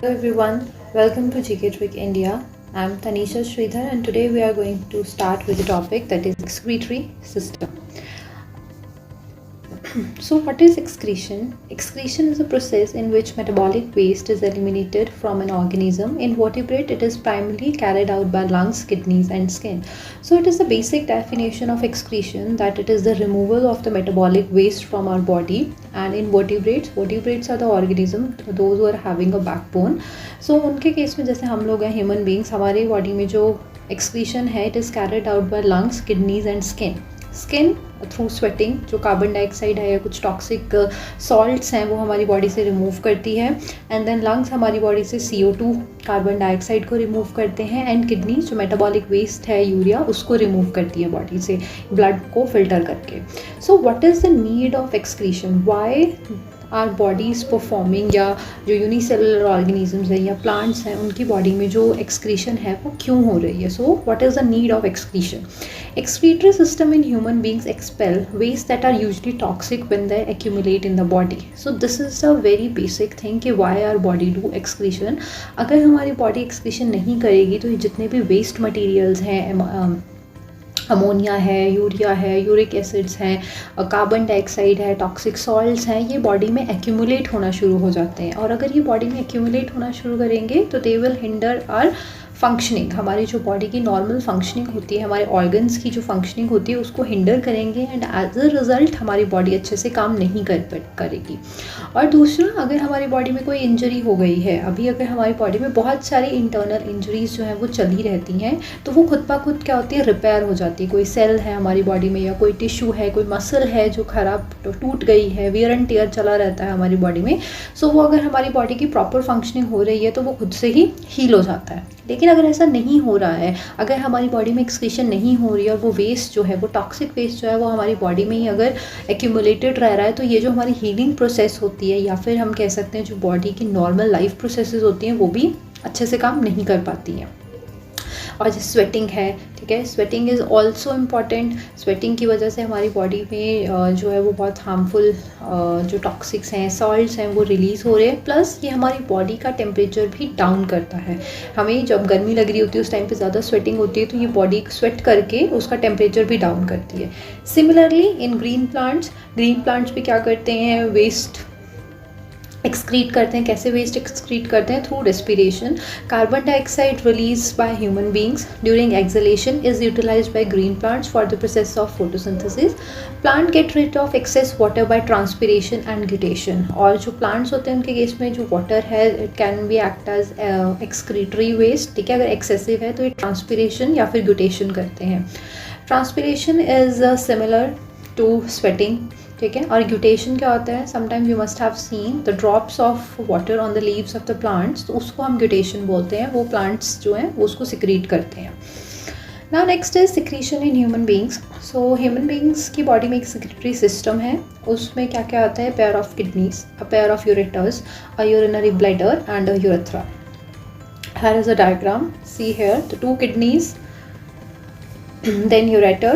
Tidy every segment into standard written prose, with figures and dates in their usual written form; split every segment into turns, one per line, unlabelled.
Hello everyone, welcome to GK Trick India. I'm Tanisha Sridhar and today we are going to start with the topic that is excretory system. So what is excretion? Excretion is a process in which metabolic waste is eliminated from an organism. In vertebrate, it is primarily carried out by lungs, kidneys and skin. So it is the basic definition of excretion that it is the removal of the metabolic waste from our body. And in vertebrates are the organism, those who are having a backbone. So उनके case में जैसे हम लोग हैं human beings, हमारे body में जो excretion है it is carried out by lungs, kidneys and skin through sweating, जो कार्बन डाइऑक्साइड है या कुछ टॉक्सिक सॉल्ट्स हैं वो हमारी बॉडी से रिमूव करती है. एंड देन लंग्स हमारी बॉडी से CO2 कार्बन डाइऑक्साइड को रिमूव करते हैं. एंड किडनी जो मेटाबॉलिक वेस्ट है यूरिया उसको रिमूव करती है बॉडी से ब्लड को फिल्टर करके. So what is the need of excretion, why are bodies performing, या जो यूनिसेलुलर ऑर्गेनिजम्स हैं या प्लांट्स हैं उनकी बॉडी में जो एक्सक्रीशन है वो क्यों हो रही है. सो what is the need of excretion. Excretory system in human beings expel waste that are usually toxic when they accumulate in the body. So this is a very basic thing कि why our body do excretion. अगर हमारी body excretion नहीं करेगी तो ये जितने भी waste materials हैं, अमोनिया है, यूरिया है, यूरिक एसिड्स हैं, कार्बन डाइऑक्साइड है, टॉक्सिक सॉल्ट्स हैं, ये बॉडी में एक्यूमुलेट होना शुरू हो जाते हैं. और अगर ये बॉडी में एक्यूमुलेट होना शुरू करेंगे तो they will hinder our functioning. हमारी जो बॉडी की नॉर्मल फंक्शनिंग होती है, हमारे ऑर्गन्स की जो फंक्शनिंग होती है उसको हिंडर करेंगे. एंड एज अ रिज़ल्ट हमारी बॉडी अच्छे से काम नहीं करेगी. और दूसरा, अगर हमारी बॉडी में कोई इंजरी हो गई है, अभी अगर हमारी बॉडी में बहुत सारी इंटरनल इंजरीज जो हैं वो चली रहती हैं तो वो खुद ब खुद क्या होती है, रिपेयर हो जाती है. कोई सेल है हमारी बॉडी में या कोई टिश्यू है, कोई मसल है जो ख़राब टूट गई है, वियर एंड टियर चला रहता है हमारी बॉडी में. सो वो अगर हमारी बॉडी की प्रॉपर फंक्शनिंग हो रही है तो वो खुद से ही हील हो जाता है. लेकिन अगर ऐसा नहीं हो रहा है, अगर हमारी बॉडी में एक्सक्रीशन नहीं हो रही है और वो वेस्ट जो है, वो टॉक्सिक वेस्ट जो है वो हमारी बॉडी में ही अगर एक्यूमुलेटेड रह रहा है, तो ये जो हमारी हीलिंग प्रोसेस होती है या फिर हम कह सकते हैं जो बॉडी की नॉर्मल लाइफ प्रोसेसेस होती हैं वो भी अच्छे से काम नहीं कर पाती हैं. और जो स्वेटिंग है, ठीक है, sweating is also important. Sweating की वजह से हमारी बॉडी में जो है वो बहुत हार्मफुल जो टॉक्सिक्स हैं, सॉल्ट्स हैं वो रिलीज़ हो रहे हैं. प्लस ये हमारी बॉडी का टेम्परेचर भी डाउन करता है. हमें जब गर्मी लग रही होती है उस टाइम पे ज़्यादा स्वेटिंग होती है तो ये बॉडी स्वेट करके उसका टेम्परेचर भी डाउन करती है. सिमिलरली इन ग्रीन प्लांट्स भी क्या करते हैं, वेस्ट एक्सक्रीट करते हैं. कैसे वेस्ट एक्सक्रीट करते हैं? Through respiration. Carbon dioxide release by human beings during exhalation is utilized by green plants for the process of photosynthesis. Plant get rid of excess water by transpiration and guttation. और जो plants होते हैं उनके case में जो water है it can be act as excretory waste. ठीक है, अगर एक्सेसिव है तो ये ट्रांसपिरेशन या फिर ग्यूटेशन करते हैं. Transpiration is similar to sweating. ठीक है, और ग्यूटेशन क्या होता है, sometime you must have seen the drops of water on the leaves of the plants, तो उसको हम ग्यूटेशन बोलते हैं. वो प्लांट्स जो हैं वो उसको सिक्रीट करते हैं. Now next is secretion in human beings. So human beings की बॉडी में एक सिक्रेटरी सिस्टम है. उसमें क्या क्या आता है, pair of kidneys, a pair of ureters, a urinary bladder and a urethra. Here is a diagram. See here the 2 kidneys, then ureter,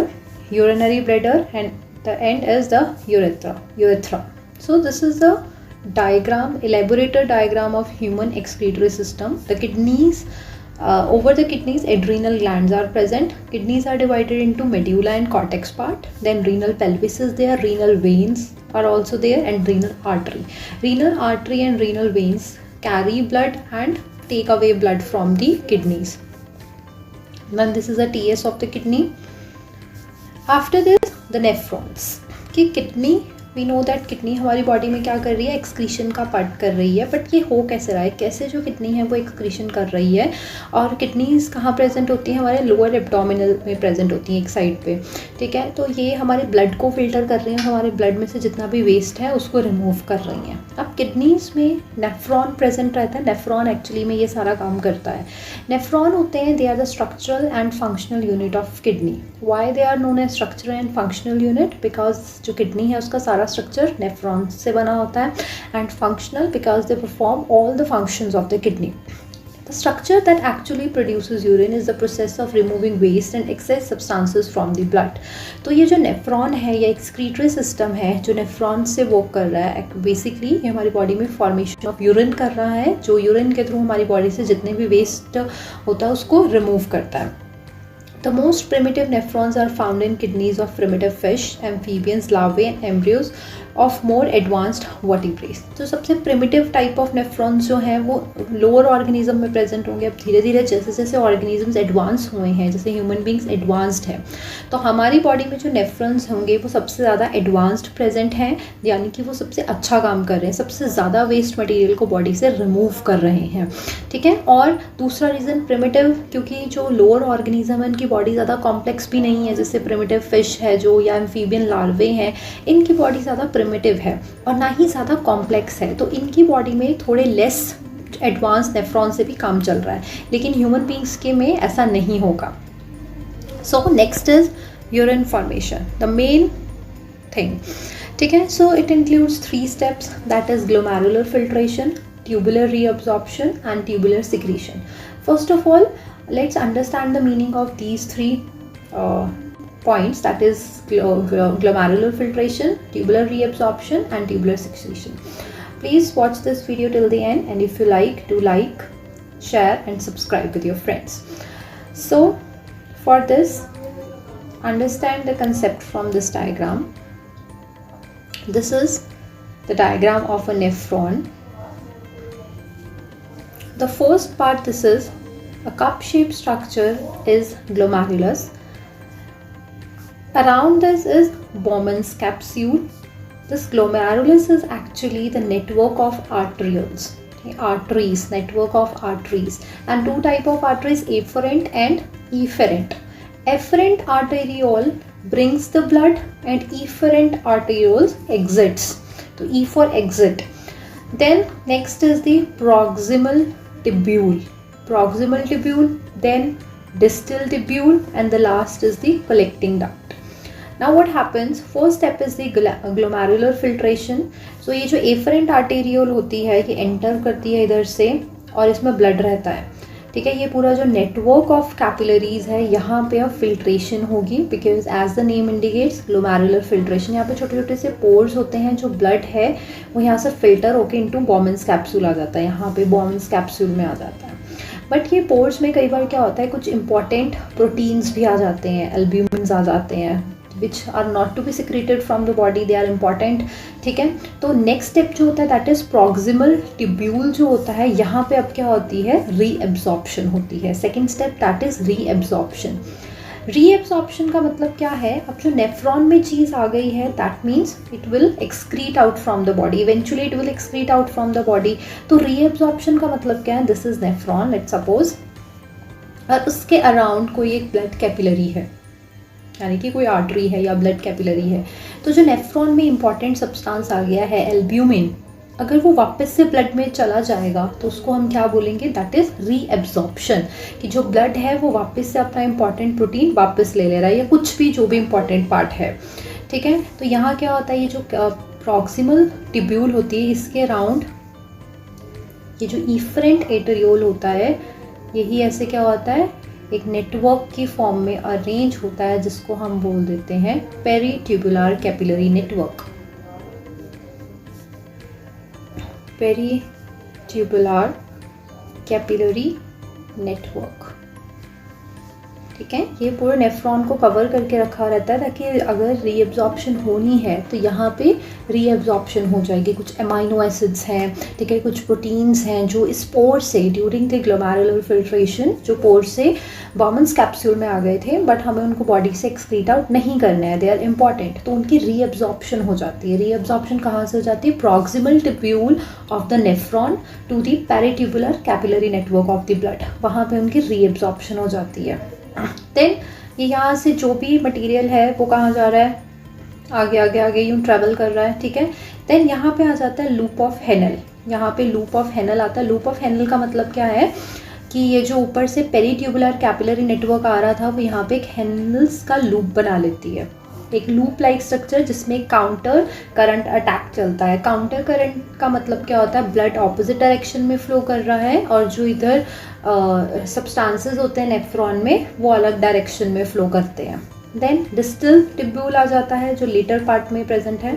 urinary bladder and the end is the urethra. So this is the diagram, elaborated diagram of human excretory system. The kidneys, over the kidneys adrenal glands are present. Kidneys are divided into medulla and cortex part. Then renal pelvis is there, renal veins are also there, and renal artery and renal veins carry blood and take away blood from the kidneys. Then this is the TS of the kidney. After this the nephrons. कि kidney, we know that kidney हमारी body में क्या कर रही है, excretion का part कर रही है. बट ये हो कैसे रहा है, कैसे जो किडनी है वो एक्सक्रीशन कर रही है. और किडनीज कहाँ प्रेजेंट होती हैं, हमारे लोअर एब्डोमिनल में प्रेजेंट होती हैं एक साइड पे. ठीक है, तो ये हमारे ब्लड को फिल्टर कर रही हैं, हमारे ब्लड में से जितना भी वेस्ट है उसको रिमूव कर रही हैं. अब किडनीज में नेफ्रॉन प्रेजेंट रहता है. नेफ्रॉन एक्चुअली में ये सारा काम करता है. नेफ्रॉन होते हैं, they are the structural and functional unit of kidney. Why they are known as structural and functional unit? Because जो किडनी है उसका सारा स्ट्रक्चर नेफ्रॉन्स से बना होता है. And functional because they perform all the functions of the kidney. The structure that actually produces urine is the process of removing waste and excess substances from the blood. तो ये जो nephron है या excretory system है जो nephron से work कर रहा है, बेसिकली ये हमारी बॉडी में फॉर्मेशन ऑफ यूरिन कर रहा है, जो यूरिन के थ्रू हमारी बॉडी से जितने भी वेस्ट होता है उसको रिमूव करता है. The most primitive nephrons are found in kidneys of primitive fish, amphibians, larvae and embryos of more advanced vertebrates. तो सबसे primitive type of nephrons जो हैं वो lower organism में present होंगे. अब धीरे धीरे जैसे जैसे organisms advance हुए हैं, जैसे human beings advanced हैं, तो हमारी body में जो nephrons होंगे वो सबसे ज़्यादा advanced present हैं, यानी कि वो सबसे अच्छा काम कर रहे हैं, सबसे ज़्यादा waste material को body से remove कर रहे हैं. ठीक है. और दूसरा रीज़न primitive, क्योंकि जो lower organism है उनकी बॉडी ज़्यादा कॉम्प्लेक्स भी नहीं है, जैसे प्रिमिटिव फिश है जो या एम्फीबियन लार्वे हैं, इनकी बॉडी ज़्यादा प्रिमिटिव है और ना ही ज़्यादा कॉम्प्लेक्स है, तो इनकी बॉडी में थोड़े लेस एडवांस नेफ्रॉन से भी काम चल रहा है, लेकिन ह्यूमन बींग्स के में ऐसा नहीं होगा. So next is urine formation, the main thing. ठीक है. So it includes 3 steps, that is glomerular filtration, tubular reabsorption and tubular secretion. First of all, let's understand the meaning of these 3 points, that is glomerular filtration, tubular reabsorption and tubular secretion. Please watch this video till the end, and if you like, do like, share and subscribe with your friends. So for this, understand the concept from this diagram. This is the diagram of a nephron. The first part, this is a cup-shaped structure, is glomerulus. Around this is Bowman's capsule. This glomerulus is actually the network of arterioles. Arteries, network of arteries, and 2 type of arteries, afferent and efferent. Efferent arteriole brings the blood and efferent arterioles exits. So E for exit. Then next is the proximal tubule. Proximal tubule, then distal tubule, and the last is the collecting duct. Now what happens, first step is the glomerular filtration. So ये जो afferent arteriole होती है ये enter करती है इधर से और इसमें blood रहता है. ठीक है. ये पूरा जो network of capillaries है यहाँ पे अब filtration होगी, because as the name indicates glomerular filtration. यहाँ पे छोटे छोटे से pores होते हैं, जो blood है वो यहाँ से filter होके into Bowman's capsule आ जाता है, यहाँ पे Bowman's capsule में आ जाता है. बट ये पोर्स में कई बार क्या होता है, कुछ इंपॉर्टेंट प्रोटीन्स भी आ जाते हैं, एल्ब्यूमिन्स आ जाते हैं, which are not to be secreted from the body, they are important. ठीक है. तो नेक्स्ट स्टेप जो होता है दैट इज प्रॉक्सिमल ट्यूब्यूल जो होता है, यहाँ पे अब क्या होती है, रीएब्जॉर्प्शन होती है. Second step that is reabsorption. Reabsorption का मतलब क्या है, अब जो नेफ्रॉन में चीज़ आ गई है that means it will excrete out from the body, eventually it will excrete out from the body. तो रीएब्जॉर्प्शन का मतलब क्या है, this is nephron, let's suppose, और उसके अराउंड कोई एक ब्लड कैपिलरी है, यानी कि कोई आर्टरी है या ब्लड कैपिलरी है. तो जो नेफ्रॉन में इंपॉर्टेंट सब्सटेंस आ गया है एल्ब्यूमिन, अगर वो वापस से ब्लड में चला जाएगा तो उसको हम क्या बोलेंगे, दैट इज रीएब्जॉर्प्शन. कि जो ब्लड है वो वापस से अपना इंपॉर्टेंट प्रोटीन वापस ले रहा है, या कुछ भी जो भी इंपॉर्टेंट पार्ट है. ठीक है. तो यहाँ क्या होता है, ये जो प्रॉक्सिमल ट्यूब्यूल होती है इसके अराउंड ये जो इफरेंट एट्रियोल होता है, यही ऐसे क्या होता है, एक नेटवर्क की फॉर्म में अरेंज होता है, जिसको हम बोल देते हैं peritubular capillary network. Peritubular capillary network. ठीक है. ये पूरे नेफ्रॉन को कवर करके रखा रहता है, ताकि अगर रीएब्जॉर्प्शन होनी है तो यहाँ पे रीएब्जॉर्प्शन हो जाएगी. कुछ अमाइनो एसिड्स हैं, ठीक है, कुछ प्रोटीन्स हैं जो इस पोर से ड्यूरिंग द ग्लोमेरुलर फिल्ट्रेशन जो पोर से बॉमन्स कैप्सूल में आ गए थे, बट हमें उनको बॉडी से एक्सक्रीट आउट नहीं करना है, दे आर इंपॉर्टेंट, तो उनकी रीएब्जॉर्प्शन हो जाती है. रीएब्जॉर्प्शन कहाँ से हो जाती है, proximal tubule of the nephron to the peritubular capillary network of the blood, वहाँ पे उनकी रीएब्जॉर्प्शन हो जाती है. देन ये यहाँ से जो भी मटेरियल है वो कहाँ जा रहा है, आगे आगे आगे यूँ ट्रैवल कर रहा है. ठीक है. देन यहाँ पे आ जाता है लूप ऑफ हेनल. यहाँ पे लूप ऑफ हेनल आता है. लूप ऑफ हेनल का मतलब क्या है कि ये जो ऊपर से पेरीट्यूबुलर कैपिलरी नेटवर्क आ रहा था वो यहाँ पे एक हेनल्स का लूप बना लेती है. एक लूप लाइक स्ट्रक्चर जिसमें काउंटर करंट अटैक चलता है। काउंटर करंट का मतलब क्या होता है, ब्लड ऑपोजिट डायरेक्शन में फ्लो कर रहा है और जो इधर सब्सटेंसेस होते हैं नेफ्रॉन में वो अलग डायरेक्शन में फ्लो करते हैं। देन डिस्टल टिब्यूल आ जाता है जो लेटर पार्ट में प्रेजेंट है।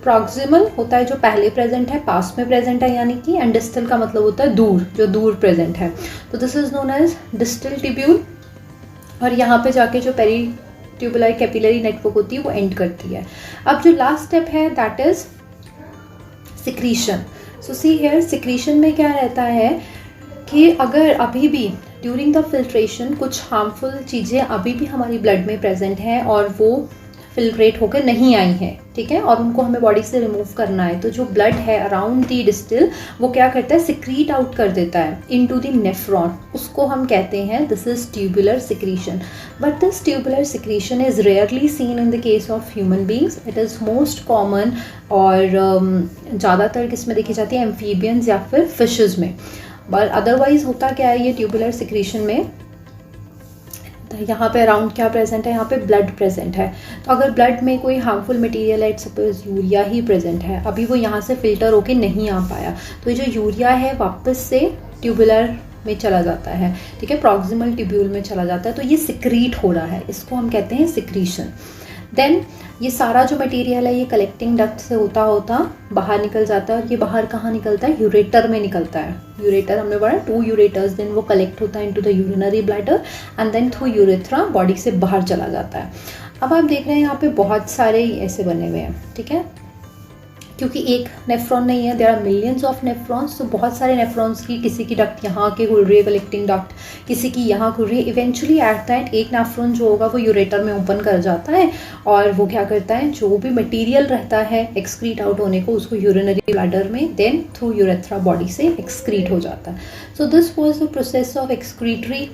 प्रॉक्सिमल होता है जो पहले प्रेजेंट है, पास में प्रेजेंट है यानी कि, एंड डिस्टल का मतलब होता है दूर, जो दूर प्रेजेंट है। तो this is known as distal tubule. और यहाँ पे जाके जो पेरी ट्यूबुलर कैपिलरी नेटवर्क होती है वो एंड करती है। अब जो लास्ट स्टेप है that is secretion. So see here, secretion में क्या रहता है कि अगर अभी भी ड्यूरिंग द फिल्ट्रेशन कुछ हार्मफुल चीज़ें अभी भी हमारी ब्लड में प्रेजेंट हैं और वो फिल्ट्रेट होकर नहीं आई हैं, ठीक है, और उनको हमें बॉडी से रिमूव करना है, तो जो ब्लड है अराउंड दी डिस्टिल वो क्या करता है, सिक्रीट आउट कर देता है इनटू द नेफ्रॉन। उसको हम कहते हैं this is tubular secretion. But this tubular secretion is rarely seen in the case of human beings. It is most common और ज़्यादातर किसमें देखी जाती है, एम्फीबियंस या फिर फिशेज़ में। बट अदरवाइज होता क्या है ये ट्यूबुलर सिक्रीशन में, यहाँ पे अराउंड क्या प्रेजेंट है, यहाँ पे ब्लड प्रेजेंट है। तो अगर ब्लड में कोई हार्मफुल मटेरियल है, सपोज यूरिया ही प्रेजेंट है, अभी वो यहाँ से फिल्टर होके नहीं आ पाया, तो ये जो यूरिया है वापस से ट्यूबुलर में चला जाता है, ठीक है, प्रॉक्सिमल ट्यूब्यूल में चला जाता है, तो ये सिक्रीट हो रहा है, इसको हम कहते हैं सिक्रीशन। देन ये सारा जो मटेरियल है ये कलेक्टिंग डक्ट से होता होता बाहर निकल जाता है, और ये बाहर कहाँ निकलता है, यूरेटर में निकलता है। यूरेटर हमने पढ़ा 2 यूरेटर्स, देन वो कलेक्ट होता है into the urinary bladder and then through urethra body से बाहर चला जाता है। अब आप देख रहे हैं यहाँ पे बहुत सारे ऐसे बने हुए हैं, ठीक है, क्योंकि एक नेफ्रॉन नहीं है, there are millions of nephrons, तो बहुत सारे नेफ्रॉन्स की, किसी की डक्ट यहाँ के खुल रही है कलेक्टिंग डक्ट, किसी की यहाँ खुल रही है। इवेंचुअली एट दैट एक नेफ्रॉन जो होगा वो यूरेटर में ओपन कर जाता है और वो क्या करता है, जो भी मटेरियल रहता है एक्सक्रीट आउट होने को उसको यूरिनरी ब्लैडर में देन थ्रू यूरेथ्रा बॉडी से एक्सक्रीट हो जाता है। So this was the process of excretory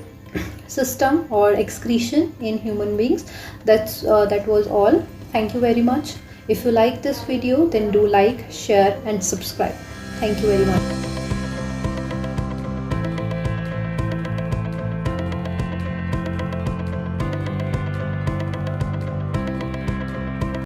system or excretion in human beings. That was all. Thank you very much. If you like this video, then do like, share and subscribe. Thank you very much.